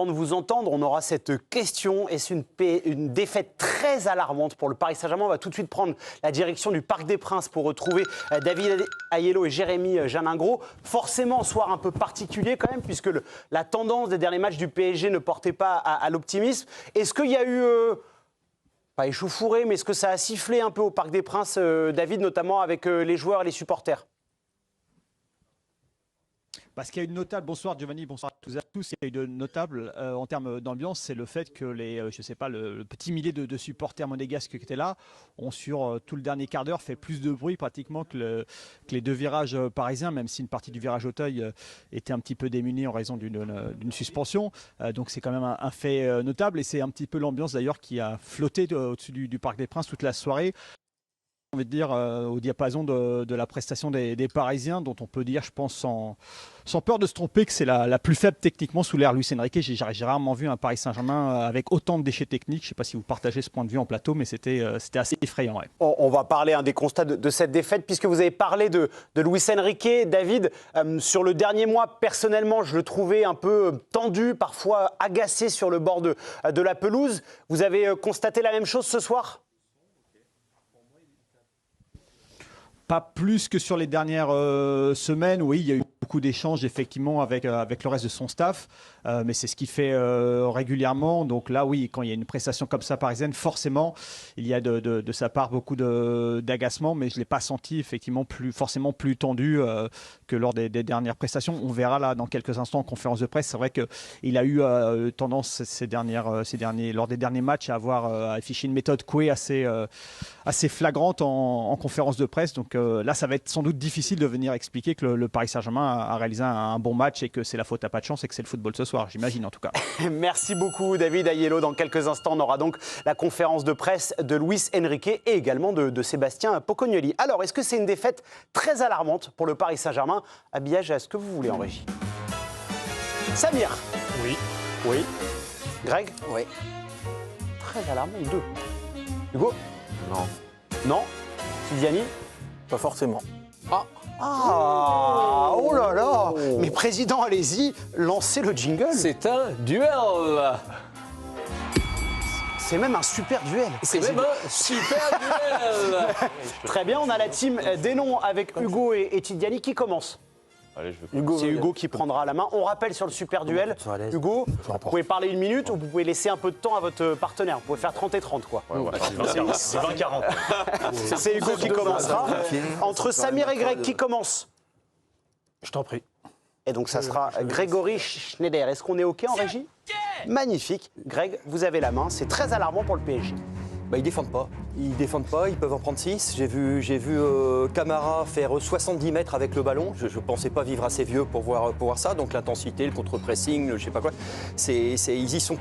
avant de vous entendre, on aura cette question. Est-ce une défaite très alarmante pour le Paris Saint-Germain? On va tout de suite prendre la direction du Parc des Princes pour retrouver David Ayello et Jérémy Jalingro. Forcément, soir un peu particulier quand même, puisque la tendance des derniers matchs du PSG ne portait pas à l'optimisme. Est-ce qu'il y a eu... pas échauffouré, mais est-ce que ça a sifflé un peu au Parc des Princes, David, notamment avec les joueurs et les supporters? Parce qu'il y a une notable, bonsoir Giovanni, bonsoir à tous et à tous, il y a eu de notable en termes d'ambiance, c'est le fait que le petit millier de supporters monégasques qui étaient là ont sur tout le dernier quart d'heure fait plus de bruit pratiquement que les deux virages parisiens, même si une partie du virage Auteuil était un petit peu démunie en raison d'une suspension. Donc c'est quand même un fait notable et c'est un petit peu l'ambiance d'ailleurs qui a flotté au-dessus du Parc des Princes toute la soirée. On va dire au diapason de la prestation des Parisiens, dont on peut dire, je pense, sans peur de se tromper, que c'est la plus faible techniquement sous l'ère Luis Enrique. J'ai rarement vu un Paris Saint-Germain avec autant de déchets techniques. Je ne sais pas si vous partagez ce point de vue en plateau, mais c'était assez effrayant. Ouais. On va parler des constats de cette défaite, puisque vous avez parlé de Luis Enrique. David, sur le dernier mois, personnellement, je le trouvais un peu tendu, parfois agacé sur le bord de la pelouse. Vous avez constaté la même chose ce soir ? Pas plus que sur les dernières semaines. Oui, il y a eu beaucoup d'échanges effectivement avec le reste de son staff, mais c'est ce qu'il fait régulièrement. Donc là, oui, quand il y a une prestation comme ça parisienne, forcément, il y a de sa part beaucoup d'agacement, mais je ne l'ai pas senti effectivement forcément plus tendu que lors des dernières prestations. On verra là dans quelques instants en conférence de presse. C'est vrai qu'il a eu tendance lors des derniers matchs à afficher une méthode Coué assez flagrante en conférence de presse. Donc là, ça va être sans doute difficile de venir expliquer que le Paris Saint-Germain a réalisé un bon match et que c'est la faute à pas de chance et que c'est le football ce soir, j'imagine en tout cas. Merci beaucoup David Ayello. Dans quelques instants, on aura donc la conférence de presse de Luis Enrique et également de Sébastien Pocognoli. Alors, est-ce que c'est une défaite très alarmante pour le Paris Saint-Germain? Habillage, est-ce que vous voulez en régie? Samir? Oui. Oui. Greg? Oui. Très alarmant, 2. Hugo? Non. Non? Tidiane? Pas forcément. Oh là là! Mais président, allez-y, lancez le jingle. C'est un duel. C'est même un super duel. C'est même un super duel. Très bien, on a la team des noms avec Hugo et Tidiane. Qui commence? Allez, C'est Hugo qui prendra la main. On rappelle sur le super duel. Hugo, vous pouvez parler 1 minute ou vous pouvez laisser un peu de temps à votre partenaire. Vous pouvez faire 30 et 30, quoi. Ouais, voilà, c'est 20-40. C'est Hugo qui commencera. Entre Samir et Greg, qui commence? Je t'en prie. Et donc ça sera Grégory Schneider. Est-ce qu'on est OK en régie? Magnifique. Greg, vous avez la main. C'est très alarmant pour le PSG. Ils défendent pas. Ils défendent pas, ils peuvent en prendre 6. J'ai vu Camara faire 70 mètres avec le ballon. Je ne pensais pas vivre assez vieux pour voir ça. Donc l'intensité, le contre-pressing, je sais pas quoi. Ils y sont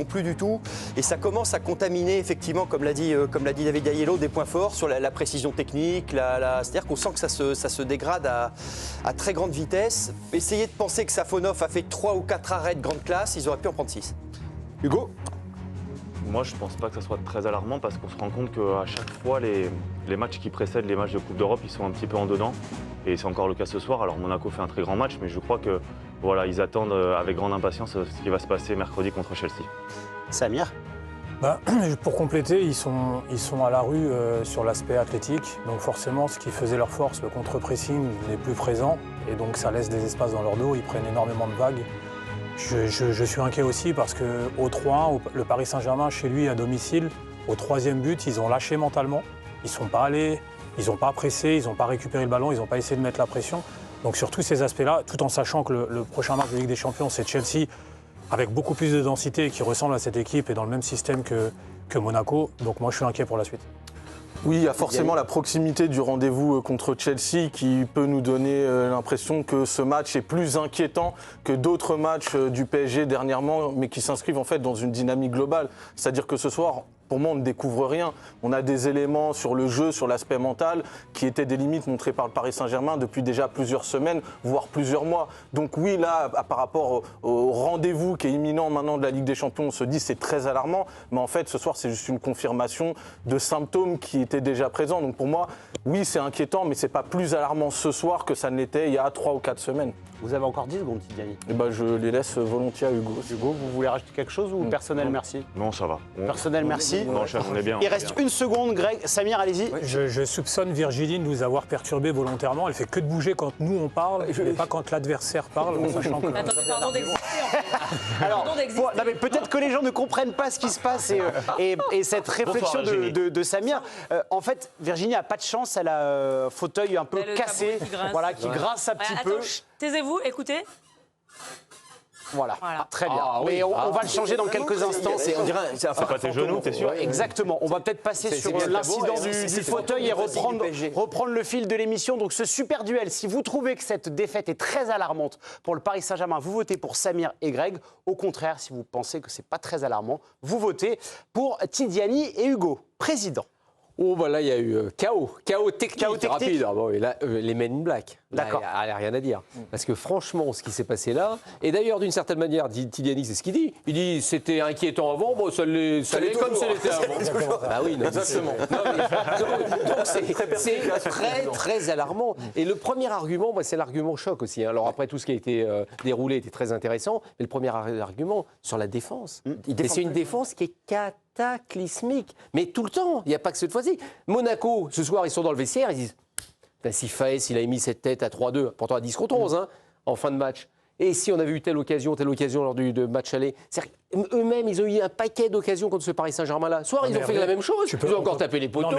plus du tout. Et ça commence à contaminer effectivement, comme l'a dit David Ayello, des points forts sur la précision technique. C'est-à-dire qu'on sent que ça se dégrade à très grande vitesse. Essayez de penser que Safonov a fait 3 ou 4 arrêts de grande classe, ils auraient pu en prendre 6. Hugo? Moi, je ne pense pas que ça soit très alarmant parce qu'on se rend compte qu'à chaque fois, les matchs qui précèdent les matchs de Coupe d'Europe, ils sont un petit peu en dedans. Et c'est encore le cas ce soir. Alors, Monaco fait un très grand match, mais je crois que voilà, ils attendent avec grande impatience ce qui va se passer mercredi contre Chelsea. Samir? Pour compléter, ils sont à la rue sur l'aspect athlétique. Donc forcément, ce qui faisait leur force, le contre-pressing, n'est plus présent. Et donc ça laisse des espaces dans leur dos. Ils prennent énormément de vagues. Je suis inquiet aussi parce qu'au 3-1, le Paris Saint-Germain, chez lui, à domicile, au 3e but, ils ont lâché mentalement. Ils ne sont pas allés, ils n'ont pas pressé, ils n'ont pas récupéré le ballon, ils n'ont pas essayé de mettre la pression. Donc sur tous ces aspects-là, tout en sachant que le prochain match de Ligue des Champions, c'est Chelsea, avec beaucoup plus de densité, qui ressemble à cette équipe et dans le même système que Monaco. Donc moi, je suis inquiet pour la suite. Oui, il y a forcément la proximité du rendez-vous contre Chelsea qui peut nous donner l'impression que ce match est plus inquiétant que d'autres matchs du PSG dernièrement, mais qui s'inscrivent en fait dans une dynamique globale. C'est-à-dire que ce soir, pour moi, on ne découvre rien. On a des éléments sur le jeu, sur l'aspect mental, qui étaient des limites montrées par le Paris Saint-Germain depuis déjà plusieurs semaines, voire plusieurs mois. Donc oui, là, par rapport au rendez-vous qui est imminent maintenant de la Ligue des Champions, on se dit c'est très alarmant. Mais en fait, ce soir, c'est juste une confirmation de symptômes qui étaient déjà présents. Donc pour moi, oui, c'est inquiétant, mais c'est pas plus alarmant ce soir que ça ne l'était il y a 3 ou 4 semaines. Vous avez encore 10 secondes, Tidiane. Et ben, je les laisse volontiers à Hugo. Hugo, vous voulez rajouter quelque chose ou personnel, merci? Non, ça va. Personnel, merci. Non, on est bien. Il reste une seconde, Greg. Samir, allez-y. Je soupçonne Virginie de nous avoir perturbés volontairement. Elle fait que de bouger quand nous on parle, mais pas quand l'adversaire parle, en sachant que... Attendez, pardon d'exister. Alors, Pardon d'exister. non, mais peut-être que les gens ne comprennent pas ce qui se passe et cette réflexion de Samir. En fait, Virginie n'a pas de chance. Elle a un fauteuil un peu Elle a le cassé, tabouret qui grince. voilà, qui grince un petit peu. Attends, taisez-vous, écoutez. Voilà. Voilà. Très bien. Ah, oui. Mais on va le changer dans quelques instants. On dirait C'est pas tes genoux, t'es sûr? Exactement. On va peut-être passer sur bien l'incident tabou, du c'est fauteuil et tabou, PSG. reprendre le fil de l'émission. Donc ce super duel, si vous trouvez que cette défaite est très alarmante pour le Paris Saint-Germain, vous votez pour Samir et Greg. Au contraire, si vous pensez que c'est pas très alarmant, vous votez pour Tidiane et Hugo. Président. Oh, bah là, il y a eu chaos technique, Chaos technique. rapide. Ah, bon, et là, les Men in Black. D'accord. Il n'y a rien à dire. Parce que franchement, ce qui s'est passé là, et d'ailleurs, d'une certaine manière, Tidiane, c'est ce qu'il dit. Il dit c'était inquiétant avant, bon, ça l'est comme ça l'était avant. Bah oui, non, Exactement. Donc c'est très alarmant. Et le premier argument, c'est l'argument choc aussi. Alors après, tout ce qui a été déroulé était très intéressant. Mais le premier argument sur la défense. Et c'est une défense qui est cataclysmique. Mais tout le temps, il n'y a pas que cette fois-ci. Monaco, ce soir, ils sont dans le vestiaire, ils disent si Faes, il a émis cette tête à 3-2, pourtant à 10 contre 11, hein, en fin de match. Et si on avait eu telle occasion lors du match aller, eux-mêmes, ils ont eu un paquet d'occasions contre ce Paris Saint-Germain-là. Soit ils ont fait la même chose, ils ont encore tapé les poteaux.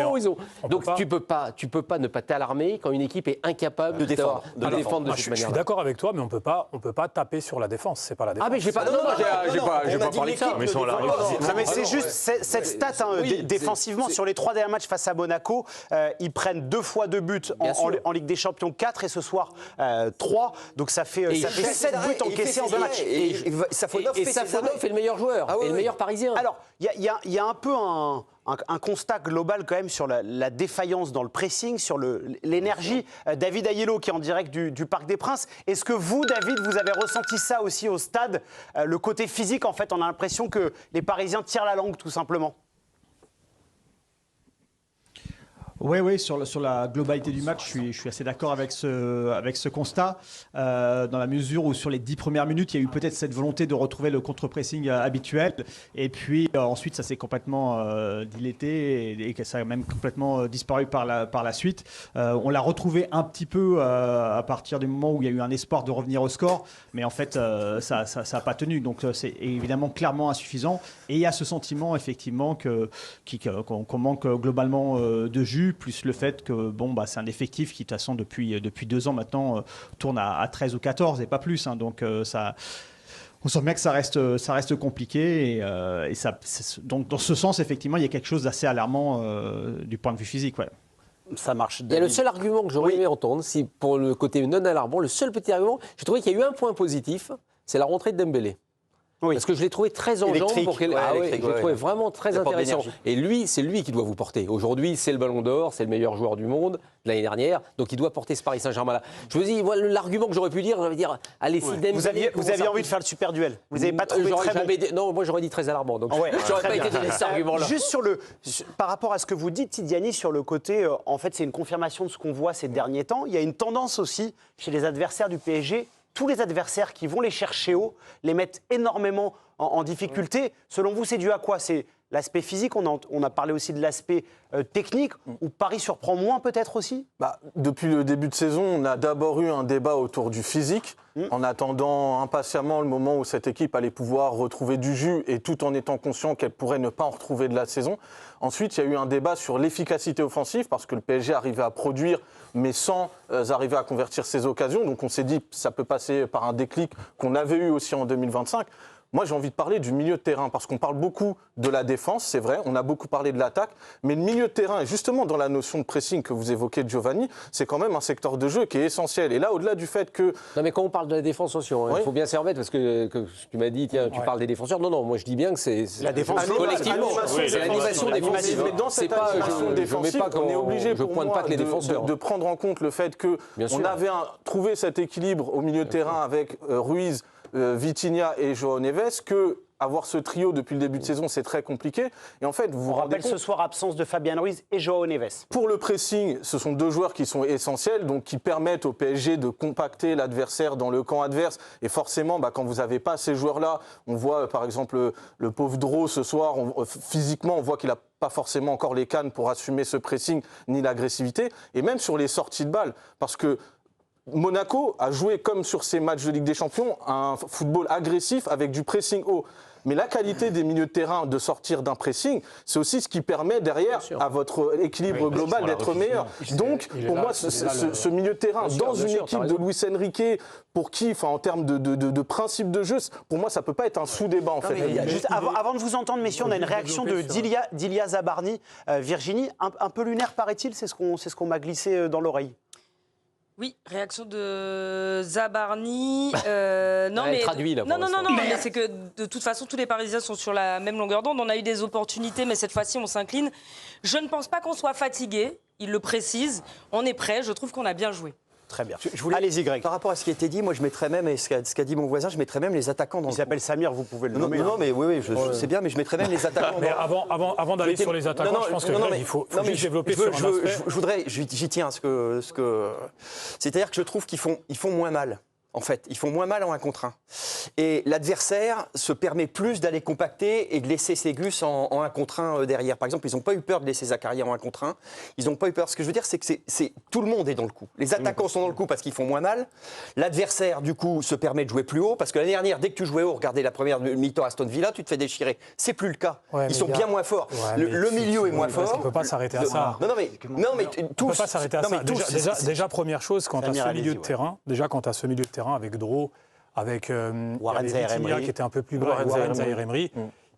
Donc tu peux pas ne pas t'alarmer quand une équipe est incapable de défendre de cette manière-là. Je suis d'accord avec toi, mais on peut pas taper sur la défense. C'est pas la défense. Ah mais j'ai pas parlé de ça. Mais ils sont là. Non, mais c'est juste cette stat défensivement sur les 3 derniers matchs face à Monaco, ils prennent 2 fois 2 buts en Ligue des Champions, 4 et ce soir 3. Donc ça fait 7 buts encaissés en 2 matchs. Et Safonov est le meilleur joueur, et le meilleur parisien. Alors, il y a un peu un constat global quand même sur la défaillance dans le pressing, sur l'énergie. David Aiello qui est en direct du Parc des Princes. Est-ce que vous, David, vous avez ressenti ça aussi au stade? Le côté physique, en fait, on a l'impression que les Parisiens tirent la langue, tout simplement. Oui, sur la globalité du match, je suis assez d'accord avec ce constat, dans la mesure où sur les 10 premières minutes, il y a eu peut-être cette volonté de retrouver le contre-pressing habituel, et puis ensuite ça s'est complètement dilété et que ça a même complètement disparu par la suite. On l'a retrouvé un petit peu à partir du moment où il y a eu un espoir de revenir au score, mais en fait ça n'a pas tenu, donc c'est évidemment clairement insuffisant, et il y a ce sentiment effectivement qu'on manque globalement de jus, plus le fait que c'est un effectif qui de toute façon depuis 2 ans maintenant tourne à 13 ou 14 et pas plus, hein, donc ça on sent bien que ça reste compliqué et donc dans ce sens effectivement il y a quelque chose d'assez alarmant du point de vue physique. Ouais. Ça marche. Il y a le seul argument que j'aurais aimé entendre, si pour le côté non alarmant, le seul petit argument, j'ai trouvé qu'il y a eu un point positif, c'est la rentrée de Dembélé. Oui. Parce que je l'ai trouvé très en jambes pour qu'elle. Je l'ai trouvé vraiment très intéressant. Et c'est lui qui doit vous porter. Aujourd'hui, c'est le Ballon d'Or, c'est le meilleur joueur du monde de l'année dernière, donc il doit porter ce Paris Saint-Germain-là. Je vous dis, voilà, l'argument que j'aurais pu dire, j'aurais dire, allez, si Dembélé. Vous aviez envie de faire le super duel. Vous n'avez pas trouvé très bon. Non, moi j'aurais dit très alarmant. Donc j'aurais pas été donné cet argument-là. Juste par rapport à ce que vous dites, Tidiane, sur le côté, en fait, c'est une confirmation de ce qu'on voit ces derniers temps. Il y a une tendance aussi chez les adversaires du PSG. Tous les adversaires qui vont les chercher haut, les mettent énormément en difficulté. Selon vous, c'est dû à quoi? C'est l'aspect physique, on a parlé aussi de l'aspect technique, où Paris surprend moins peut-être aussi? Depuis le début de saison, on a d'abord eu un débat autour du physique, en attendant impatiemment le moment où cette équipe allait pouvoir retrouver du jus, et tout en étant conscient qu'elle pourrait ne pas en retrouver de la saison. Ensuite, il y a eu un débat sur l'efficacité offensive, parce que le PSG arrivait à produire, mais sans arriver à convertir ses occasions. Donc on s'est dit que ça peut passer par un déclic qu'on avait eu aussi en 2025. moi j'ai envie de parler du milieu de terrain, parce qu'on parle beaucoup de la défense, c'est vrai, on a beaucoup parlé de l'attaque, mais le milieu de terrain, et justement dans la notion de pressing que vous évoquez, Giovanni, c'est quand même un secteur de jeu qui est essentiel. Et là, au-delà du fait que... Non, mais quand on parle de la défense, attention, il faut bien s'y remettre, parce que tu m'as dit, tiens, tu parles des défenseurs. Non, moi je dis bien que c'est la défense collectivement. C'est l'animation défensive. Mais dans cette animation défensive, on est obligé, pour moi, de prendre en compte le fait qu'on avait trouvé cet équilibre au milieu de terrain avec Ruiz, Vitinha et João Neves, que avoir ce trio depuis le début de saison, c'est très compliqué. Et en fait, vous vous rendez compte, ce soir, absence de Fabian Ruiz et João Neves. pour le pressing, ce sont deux joueurs qui sont essentiels, donc qui permettent au PSG de compacter l'adversaire dans le camp adverse. Et forcément, quand vous n'avez pas ces joueurs-là, on voit par exemple le pauvre Dro ce soir, physiquement, on voit qu'il n'a pas forcément encore les cannes pour assumer ce pressing ni l'agressivité. Et même sur les sorties de balles, parce que Monaco a joué, comme sur ses matchs de Ligue des Champions, un football agressif avec du pressing haut. Mais la qualité des milieux de terrain de sortir d'un pressing, c'est aussi ce qui permet derrière à votre équilibre global d'être meilleur. Donc, pour moi, ce milieu de terrain, dans une équipe de Luis Enrique, pour qui, en termes de principe de jeu, pour moi, ça ne peut pas être un sous-débat en fait. Juste avant de vous entendre, messieurs, on a une réaction de d'Ilia Zabarni. Virginie, un peu lunaire paraît-il, c'est ce qu'on m'a glissé dans l'oreille. Oui, réaction de Zabarni. Non, mais traduit là. Non, mais c'est que de toute façon, tous les Parisiens sont sur la même longueur d'onde. On a eu des opportunités, mais cette fois-ci, on s'incline. Je ne pense pas qu'on soit fatigué. Il le précise. On est prêt. Je trouve qu'on a bien joué. Très bien. Allez-y, Greg. Par rapport à ce qui a été dit, moi je mettrais même, et ce qu'a dit mon voisin, je mettrais même les attaquants dans Il s'appelle Samir, vous pouvez le nommer. Non, mais oui, je sais bien, mais je mettrais même les attaquants. Mais avant d'aller sur les attaquants, je pense que il faut juste développer sur un aspect. J'y tiens à ce que c'est-à-dire que je trouve qu'ils font moins mal. En fait, ils font moins mal en 1 contre 1. Et l'adversaire se permet plus d'aller compacter et de laisser ses gus en 1 contre 1 derrière. Par exemple, ils n'ont pas eu peur de laisser Zakaria en 1 contre 1. Ils n'ont pas eu peur. Ce que je veux dire, c'est que tout le monde est dans le coup. Les attaquants sont dans le coup parce qu'ils font moins mal. L'adversaire, du coup, se permet de jouer plus haut. Parce que l'année dernière, dès que tu jouais haut, regardez la première mi-temps Aston Villa, tu te fais déchirer. C'est plus le cas. Ils sont bien moins forts. Le milieu est moins fort. On ne peut pas s'arrêter à ça. Non, mais tous. On ne peut pas s'arrêter à ça. Déjà, première chose, quand tu as ce milieu de terrain, avec Dro, avec Vitinha qui était un peu plus bas, et Warren Zaïre-Emery,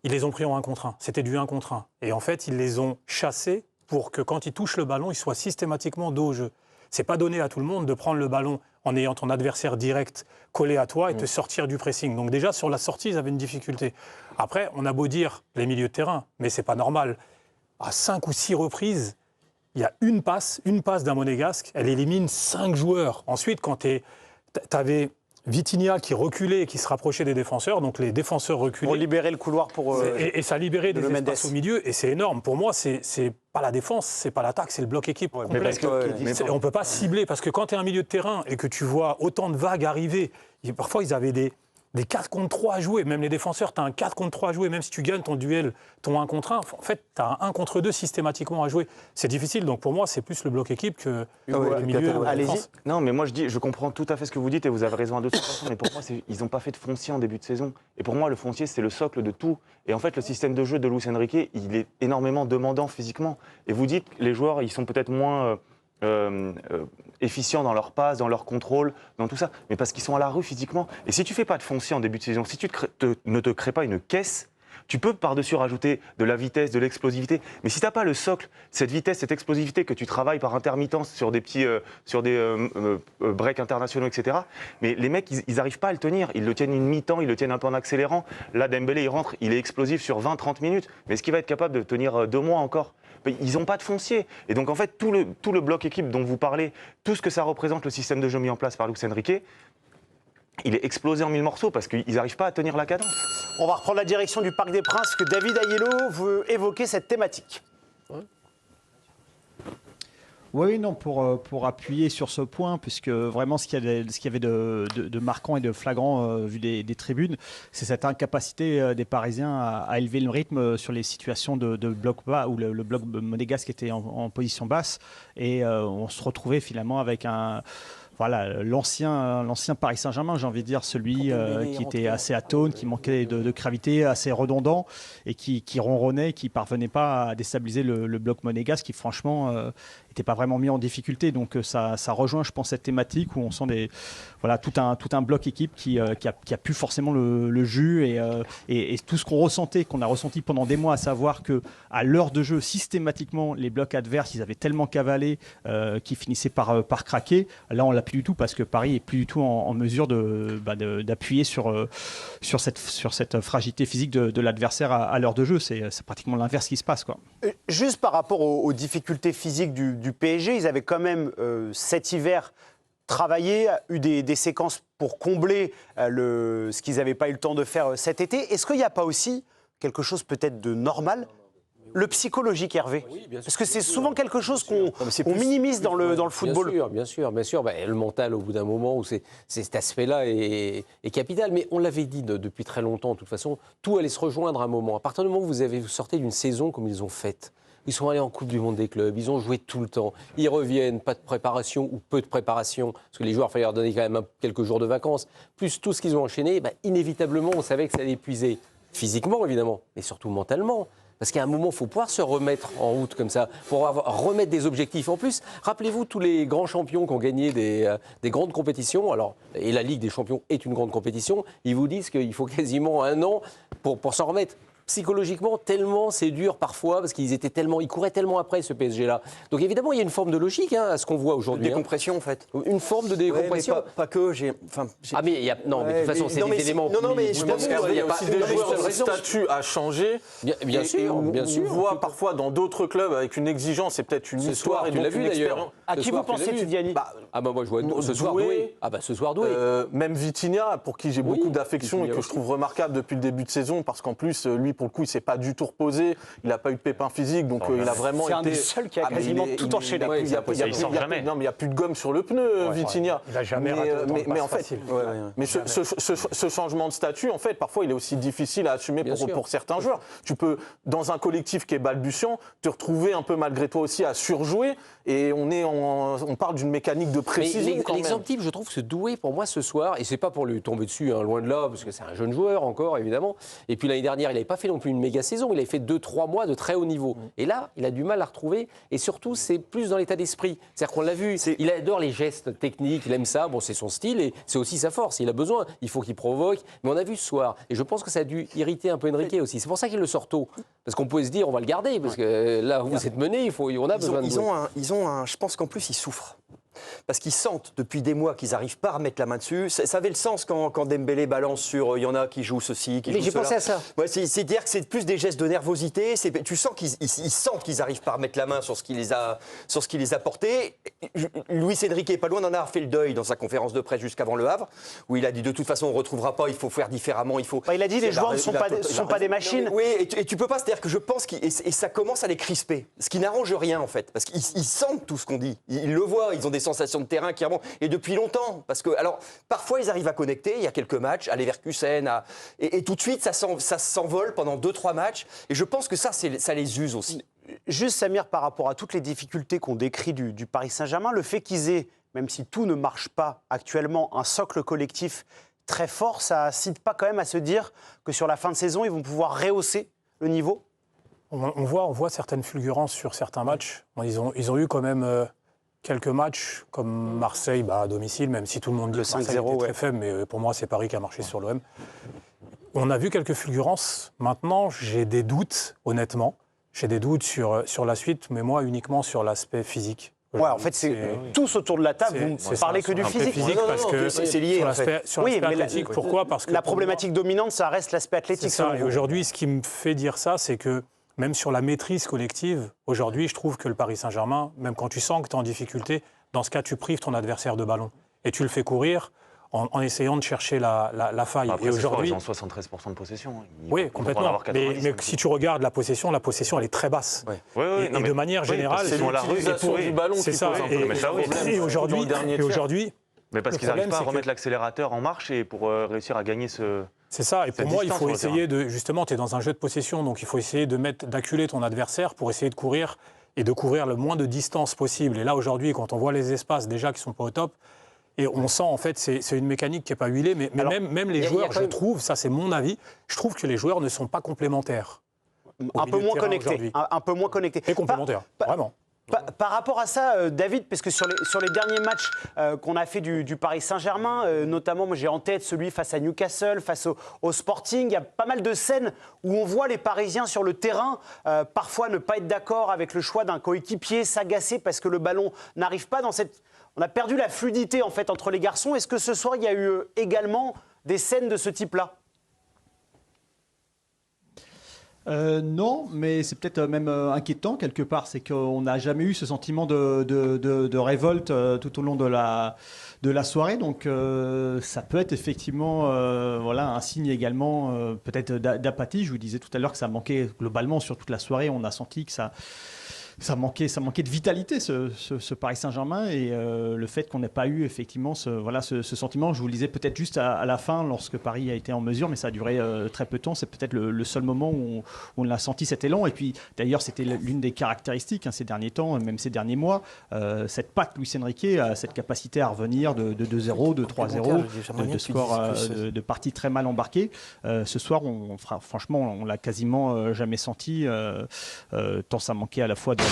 ils les ont pris en 1 contre 1. C'était du 1 contre 1. Et en fait, ils les ont chassés pour que quand ils touchent le ballon, ils soient systématiquement dos au jeu. C'est pas donné à tout le monde de prendre le ballon en ayant ton adversaire direct collé à toi et te sortir du pressing. Donc déjà, sur la sortie, ils avaient une difficulté. Après, on a beau dire les milieux de terrain, mais c'est pas normal. À 5 ou 6 reprises, il y a une passe d'un Monégasque, elle élimine 5 joueurs. Ensuite, quand t'avais Vitinha qui reculait et qui se rapprochait des défenseurs, donc les défenseurs reculaient. Pour libérer le couloir pour... et ça libérait des espaces au milieu, et c'est énorme. Pour moi, c'est pas la défense, c'est pas l'attaque, c'est le bloc équipe complet. On ne peut pas cibler, parce que quand tu es un milieu de terrain et que tu vois autant de vagues arriver, parfois ils avaient des 4 contre 3 à jouer, même les défenseurs, tu as un 4 contre 3 à jouer, même si tu gagnes ton duel, ton 1 contre 1, en fait, tu as un 1 contre 2 systématiquement à jouer. C'est difficile, donc pour moi, c'est plus le bloc équipe que le milieu. Allez-y. Non, mais moi, je comprends tout à fait ce que vous dites et vous avez raison à 200%, mais pour moi, ils n'ont pas fait de foncier en début de saison. Et pour moi, le foncier, c'est le socle de tout. Et en fait, le système de jeu de Luis Enrique, il est énormément demandant physiquement. Et vous dites que les joueurs, ils sont peut-être moins... efficients dans leur passe, dans leur contrôle, dans tout ça, mais parce qu'ils sont à la rue physiquement. Et si tu fais pas de foncier en début de saison, si tu ne te crées pas une caisse, tu peux par-dessus rajouter de la vitesse, de l'explosivité, mais si tu n'as pas le socle, cette vitesse, cette explosivité que tu travailles par intermittence sur des petits breaks internationaux, etc., mais les mecs, ils n'arrivent pas à le tenir. Ils le tiennent une mi-temps, ils le tiennent un peu en accélérant. Là, Dembélé, il rentre, il est explosif sur 20-30 minutes, mais est-ce qu'il va être capable de tenir 2 mois encore ? Ils n'ont pas de foncier. Et donc, en fait, tout le bloc équipe dont vous parlez, tout ce que ça représente, le système de jeu mis en place par Luis Enrique, il est explosé en 1000 morceaux parce qu'ils n'arrivent pas à tenir la cadence. On va reprendre la direction du Parc des Princes, que David Aiello veut évoquer cette thématique. Oui, non, pour appuyer sur ce point, puisque vraiment ce qu'il y avait de marquant et de flagrant vu des tribunes, c'est cette incapacité des Parisiens à élever le rythme sur les situations de bloc bas, où le bloc monégasque était en position basse, et on se retrouvait finalement avec voilà, l'ancien Paris Saint-Germain, j'ai envie de dire, celui qui était assez atone, qui manquait de gravité, assez redondant et qui ronronnait, qui parvenait pas à déstabiliser le bloc monégasque, qui franchement n'était pas vraiment mis en difficulté. Donc ça rejoint, je pense, cette thématique où on sent tout un bloc équipe qui a pu forcément le jus et tout ce qu'on a ressenti pendant des mois, à savoir que à l'heure de jeu, systématiquement, les blocs adverses, ils avaient tellement cavalé qu'ils finissaient par craquer. Là, on l'a plus du tout parce que Paris est plus du tout en mesure d'appuyer sur cette fragilité physique de l'adversaire à l'heure de jeu. C'est pratiquement l'inverse qui se passe, quoi. Juste par rapport aux difficultés physiques du PSG, ils avaient quand même cet hiver travaillé, eu des séquences pour combler ce qu'ils n'avaient pas eu le temps de faire cet été. Est-ce qu'il n'y a pas aussi quelque chose peut-être de normal ? Le psychologique, Hervé. Oui, bien sûr. Parce que c'est souvent quelque chose qu'on plus- minimise dans le football. Bien sûr. Le mental, au bout d'un moment, où cet aspect-là est capital. Mais on l'avait dit depuis très longtemps, de toute façon, tout allait se rejoindre à un moment. À partir du moment où vous sortez d'une saison comme ils ont faite, ils sont allés en Coupe du Monde des clubs, ils ont joué tout le temps. Ils reviennent, pas de préparation ou peu de préparation, parce que les joueurs, il fallait leur donner quand même quelques jours de vacances. Plus tout ce qu'ils ont enchaîné, inévitablement, on savait que ça allait épuiser. Physiquement, évidemment, mais surtout mentalement. Parce qu'à un moment, il faut pouvoir se remettre en route comme ça, pour remettre des objectifs. En plus, rappelez-vous tous les grands champions qui ont gagné des grandes compétitions. Alors, et la Ligue des champions est une grande compétition. Ils vous disent qu'il faut quasiment un an pour s'en remettre. Psychologiquement, tellement c'est dur parfois, parce qu'ils couraient tellement après ce PSG-là. Donc évidemment, il y a une forme de logique à ce qu'on voit aujourd'hui. Décompression, en fait. Une forme de décompression. Ouais, mais pas que. Ah mais il y a de toute façon, c'est des éléments. Non, mais je pense qu'il y a aussi des joueurs dont le statut a changé. Bien sûr. On voit parfois dans d'autres clubs avec une exigence, c'est peut-être une histoire et tu donc l'as vu une d'ailleurs. expérience. À qui vous pensez, Tidiane ? Moi je vois ce soir Doué. Ce soir Doué. Même Vitinha, pour qui j'ai beaucoup d'affection et Vitinha que aussi. je trouve remarquable depuis le début de saison, parce qu'en plus, lui, pour le coup, il s'est pas du tout reposé, il n'a pas eu de pépin physique, donc il a vraiment C'est été... un des seuls qui a quasiment tout enchaîné. Il sort jamais. Non, mais il n'y a plus de gomme sur le pneu, Vitinha. Il n'a jamais raté autant de mais en passes fait, faciles. mais ce changement de statut, en fait, parfois, il est aussi difficile à assumer pour certains joueurs. Tu peux, dans un collectif qui est balbutiant, te retrouver un peu malgré toi aussi à surjouer, et on parle d'une mécanique de précision quand même. L'exemple type, je trouve que ce Doué, pour moi, ce soir, et c'est pas pour lui tomber dessus, loin de là, parce que c'est un jeune joueur encore, évidemment. Et puis l'année dernière, il n'avait pas fait non plus une méga saison, il avait fait 2-3 mois de très haut niveau. Et là, il a du mal à retrouver, et surtout, c'est plus dans l'état d'esprit. C'est-à-dire qu'on l'a vu, il adore les gestes techniques, il aime ça, c'est son style, et c'est aussi sa force. Il a besoin, il faut qu'il provoque. Mais on a vu ce soir, et je pense que ça a dû irriter un peu Enrique aussi. C'est pour ça qu'il le sort tôt. Parce qu'on pouvait se dire, on va le garder, parce que là où vous êtes mené, on a besoin de Doué. Je pense qu'en plus, ils souffrent. Parce qu'ils sentent depuis des mois qu'ils n'arrivent pas à remettre la main dessus. Ça avait le sens quand Dembélé balance sur il y en a qui jouent ceci, qui jouent cela. Mais j'ai pensé à ça. Ouais, c'est-à-dire que c'est plus des gestes de nervosité. Tu sens qu'ils sentent qu'ils n'arrivent pas à remettre la main sur ce qui les a portés. Luis Enrique est pas loin d'en avoir fait le deuil dans sa conférence de presse jusqu'avant Le Havre, où il a dit de toute façon on ne retrouvera pas, il faut faire différemment. Il a dit les joueurs ne sont pas des machines. Oui, et tu peux pas. C'est-à-dire que je pense et ça commence à les crisper. Ce qui n'arrange rien en fait. Parce qu'ils sentent tout ce qu'on dit. Ils le voient, ils ont des sensations de terrain qui remontent. Et depuis longtemps. Parce que, alors, parfois, ils arrivent à connecter. Il y a quelques matchs, à Leverkusen. Et tout de suite, ça s'envole pendant 2-3 matchs. Et je pense que ça les use aussi. Juste, Samir, par rapport à toutes les difficultés qu'on décrit du Paris Saint-Germain, le fait qu'ils aient, même si tout ne marche pas actuellement, un socle collectif très fort, ça incite pas quand même à se dire que sur la fin de saison, ils vont pouvoir rehausser le niveau ? On voit certaines fulgurances sur certains matchs. Ils ont eu quand même quelques matchs comme Marseille à domicile, même si tout le monde dit que Marseille était très faible, mais pour moi c'est Paris qui a marché sur l'OM. On a vu quelques fulgurances. Maintenant, j'ai des doutes, honnêtement. J'ai des doutes sur la suite, mais moi uniquement sur l'aspect physique. Ouais, en fait, c'est tous autour de la table, vous ne parlez que du physique. Parce que c'est lié, sur en fait. l'aspect athlétique. Pourquoi ? Parce que la problématique dominante, ça reste l'aspect athlétique. C'est ça. Et aujourd'hui, ce qui me fait dire ça, c'est que même sur la maîtrise collective, aujourd'hui, je trouve que le Paris Saint-Germain, même quand tu sens que tu es en difficulté, dans ce cas, tu prives ton adversaire de ballon. Et tu le fais courir en essayant de chercher la faille. Après, et aujourd'hui, ils ont 73% de possession. Oui, complètement. Mais si tu regardes la possession, elle est très basse. Ouais, Et de manière générale, c'est l'utilisation du ballon qui pose un peu Et aujourd'hui, mais parce le qu'ils n'arrivent problème, pas à c'est remettre que- l'accélérateur en marche et pour réussir à gagner ce... c'est ça. Et pour cette moi, il distance faut sur le essayer de... Justement, tu es dans un jeu de possession, donc il faut essayer d'acculer ton adversaire pour essayer de courir et de couvrir le moins de distance possible. Et là, aujourd'hui, quand on voit les espaces déjà qui ne sont pas au top, Et on sent, en fait, c'est une mécanique qui n'est pas huilée, mais Alors, même les joueurs, je trouve, ça c'est mon avis, je trouve que les joueurs ne sont pas complémentaires. Un peu moins connectés. Un peu moins connectés. Et complémentaires, vraiment. Par rapport à ça, David, parce que sur les derniers matchs qu'on a fait du Paris Saint-Germain, notamment, moi j'ai en tête celui face à Newcastle, face au Sporting, il y a pas mal de scènes où on voit les Parisiens sur le terrain parfois ne pas être d'accord avec le choix d'un coéquipier, s'agacer parce que le ballon n'arrive pas dans cette... On a perdu la fluidité en fait entre les garçons. Est-ce que ce soir, il y a eu également des scènes de ce type-là ? Non, mais c'est peut-être même inquiétant quelque part. C'est qu'on n'a jamais eu ce sentiment de révolte tout au long de la soirée. Donc ça peut être effectivement voilà, un signe également peut-être d'apathie. Je vous disais tout à l'heure que ça manquait globalement sur toute la soirée. On a senti que ça manquait de vitalité, ce Paris Saint-Germain, et le fait qu'on n'ait pas eu effectivement ce sentiment, je vous le disais peut-être juste à la fin, lorsque Paris a été en mesure, mais ça a duré très peu de temps, c'est peut-être le seul moment où on a senti cet élan, et puis d'ailleurs c'était l'une des caractéristiques ces derniers temps, même ces derniers mois, cette patte Luis Enrique a cette capacité à revenir de 2-0, de 3-0, de score de parties très mal embarquées. Ce soir, franchement, on l'a quasiment jamais senti, tant ça manquait à la fois de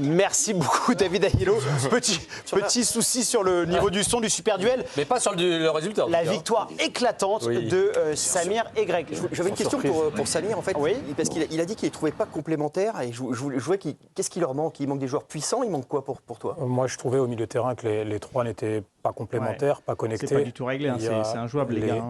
Merci beaucoup David Aiello. Petit souci sur le niveau du son du super duel. Mais pas sur le résultat. La victoire éclatante de Samir et Greg. J'avais une question pour Samir en fait, parce qu'il a dit qu'il ne les trouvait pas complémentaires et je voulais qu'est-ce qui leur manque ? Il manque des joueurs puissants, il manque quoi pour toi ? Moi, je trouvais au milieu de terrain que les trois n'étaient pas complémentaires, pas connectés. C'est pas du tout réglé, c'est injouable les gars.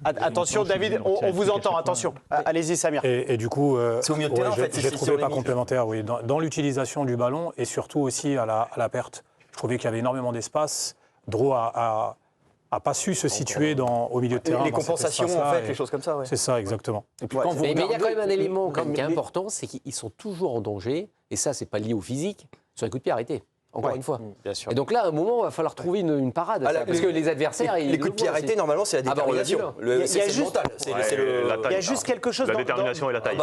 Attention David, on vous entend, attention. Allez-y Samir. Et du coup, c'est au milieu de terrain, en fait, je les trouvais pas complémentaires, oui, dans l'utilisation du ballon et surtout aussi à la perte. Je trouvais qu'il y avait énormément d'espace. Dro a pas su se situer au milieu de terrain. Les compensations, en fait, les choses comme ça. Ouais. C'est ça, exactement. Et puis, mais il y a quand même un élément qui est important, c'est qu'ils sont toujours en danger, et ça, c'est pas lié au physique, sur les coups de pied arrêtés. Encore une fois. Bien sûr. Et donc là, à un moment, il va falloir trouver une parade. Parce que les adversaires. Les coups de pied arrêtés, normalement, c'est la détermination. C'est mental. Il y a juste quelque chose. La détermination et la taille.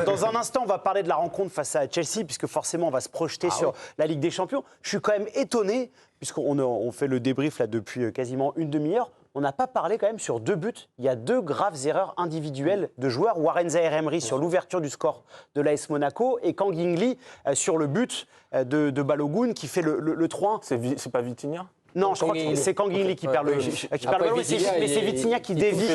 Dans un instant, on va parler de la rencontre face à Chelsea, puisque forcément, on va se projeter sur la Ligue des Champions. Je suis quand même étonné, puisqu'on fait le débrief là depuis quasiment une demi-heure. On n'a pas parlé quand même sur 2 buts. Il y a 2 graves erreurs individuelles de joueurs. Warren Zaïre-Emery sur l'ouverture du score de l'AS Monaco et Kang In-lee sur le but de Balogun qui fait le 3-1. C'est pas Vitinha ? Non, je crois que c'est Kang In-lee qui perd le ballon, mais c'est Vitinha qui dévie.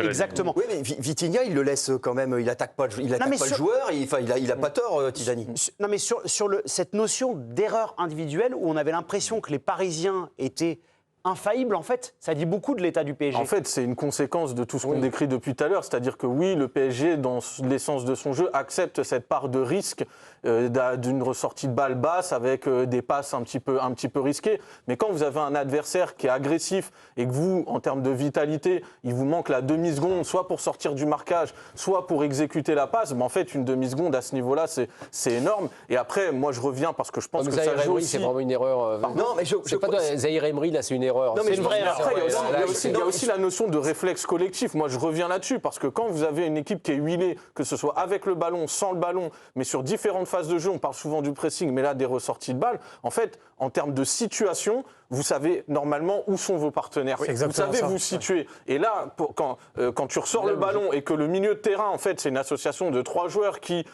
Exactement. Oui, mais Vitinha, il le laisse quand même, il n'attaque pas le joueur, il n'a pas tort, Tizani. Non, mais sur cette notion d'erreur individuelle où on avait l'impression que les Parisiens étaient infaillible, en fait, ça dit beaucoup de l'état du PSG. En fait, c'est une conséquence de tout ce qu'on décrit depuis tout à l'heure. C'est-à-dire que oui, le PSG, dans l'essence de son jeu, accepte cette part de risque d'une ressortie de balle basse avec des passes un petit peu risquées. Mais quand vous avez un adversaire qui est agressif et que vous, en termes de vitalité, il vous manque la demi-seconde, soit pour sortir du marquage, soit pour exécuter la passe, en fait, une demi-seconde à ce niveau-là, c'est énorme. Et après, moi, je reviens parce que je pense que ça joue aussi... c'est vraiment une erreur. Non, mais c'est pas Zaïre Emery, là, c'est une erreur. Non, mais c'est une vraie erreur. Après, il y a aussi la notion de réflexe collectif. Moi, je reviens là-dessus parce que quand vous avez une équipe qui est huilée, que ce soit avec le ballon, sans le ballon, mais sur différentes phases de jeu, on parle souvent du pressing, mais là, des ressorties de balles, en fait, en termes de situation, vous savez normalement où sont vos partenaires. Vous savez vous situer. Et là, quand tu ressors le ballon et que le milieu de terrain, en fait, c'est une association de 3 joueurs qui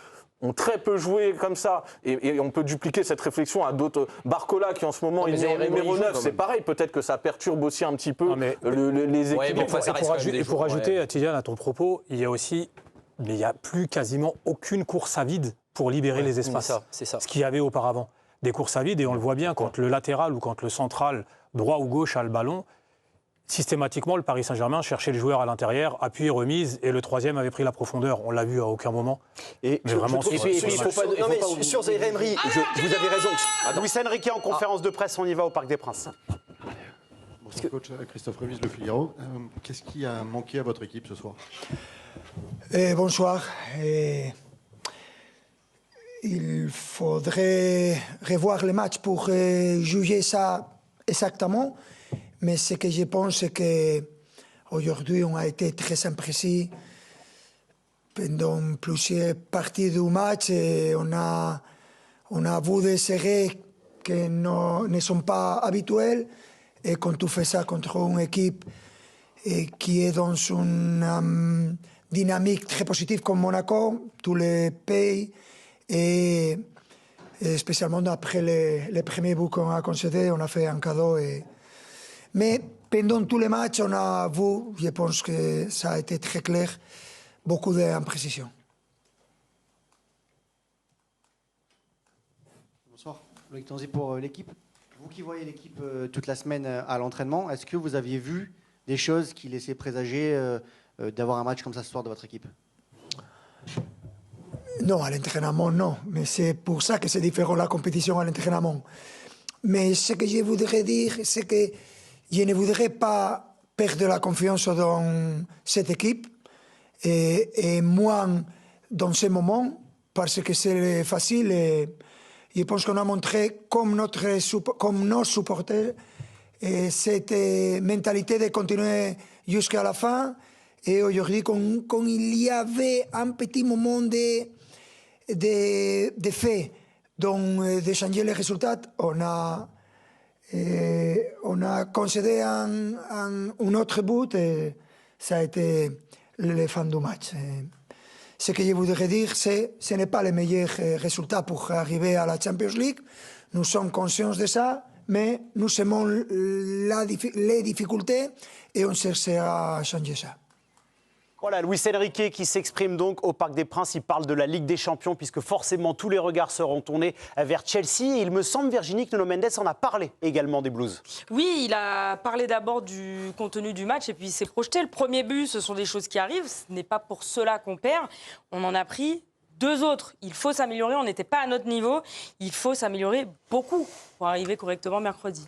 ont très peu joué comme ça, et on peut dupliquer cette réflexion à d'autres. Barcola, qui en ce moment est numéro 9, c'est pareil, peut-être que ça perturbe aussi un petit peu les équipes. Et pour ajouter, Tidiane, à ton propos, il n'y a plus quasiment aucune course à vide pour libérer les espaces. C'est ça. Ce qu'il y avait auparavant. Des courses à vide, et on le voit bien, quand le latéral ou quand le central, droit ou gauche, a le ballon, systématiquement, le Paris Saint-Germain cherchait le joueur à l'intérieur, appui, remise, et le troisième avait pris la profondeur. On l'a vu à aucun moment. Et vraiment, sur Zaïre Emery, vous avez raison. Luis Enrique en conférence de presse, on y va au Parc des Princes. Bonsoir coach, Christophe Revis, Le Figaro. Qu'est-ce qui a manqué à votre équipe ce soir ? Bonsoir. Il faudrait revoir le match pour juger ça exactement. Mais ce que je pense, c'est qu'aujourd'hui, on a été très imprécis pendant plusieurs parties du match. Et on a voulu serrer qui ne sont pas habituels. Et quand tu fais ça contre une équipe qui est dans une dynamique très positive comme Monaco, tous les pays, et spécialement après les premiers buts qu'on a concédés, on a fait un cadeau. Mais pendant tous les matchs, on a vu, je pense que ça a été très clair, beaucoup d'imprécisions. Bonsoir, Loïc Tanzi pour l'équipe. Vous qui voyez l'équipe toute la semaine à l'entraînement, est-ce que vous aviez vu des choses qui laissaient présager d'avoir un match comme ça ce soir de votre équipe? Non, à l'entraînement, non. Mais c'est pour ça que c'est différent la compétition à l'entraînement. Mais ce que je voudrais dire, c'est que je ne voudrais pas perdre la confiance dans cette équipe et moins dans ce moment, parce que c'est facile. Et je pense qu'on a montré comme nos supporters cette mentalité de continuer jusqu'à la fin. Et aujourd'hui, quand il y avait un petit moment de fait de changer les résultats, on a concédé un autre but et ça a été le fin du match. Ce que je voudrais dire, c'est que ce n'est pas le meilleur résultat pour arriver à la Champions League. Nous sommes conscients de ça, mais nous aimons les difficultés et on cherchera à changer ça. Voilà, Luis Enrique qui s'exprime donc au Parc des Princes. Il parle de la Ligue des Champions puisque forcément tous les regards seront tournés vers Chelsea. Et il me semble, Virginie, que Nuno Mendes en a parlé également des Blues. Oui, il a parlé d'abord du contenu du match et puis il s'est projeté. Le premier but, ce sont des choses qui arrivent. Ce n'est pas pour cela qu'on perd. On en a pris 2 autres. Il faut s'améliorer. On n'était pas à notre niveau. Il faut s'améliorer beaucoup pour arriver correctement mercredi.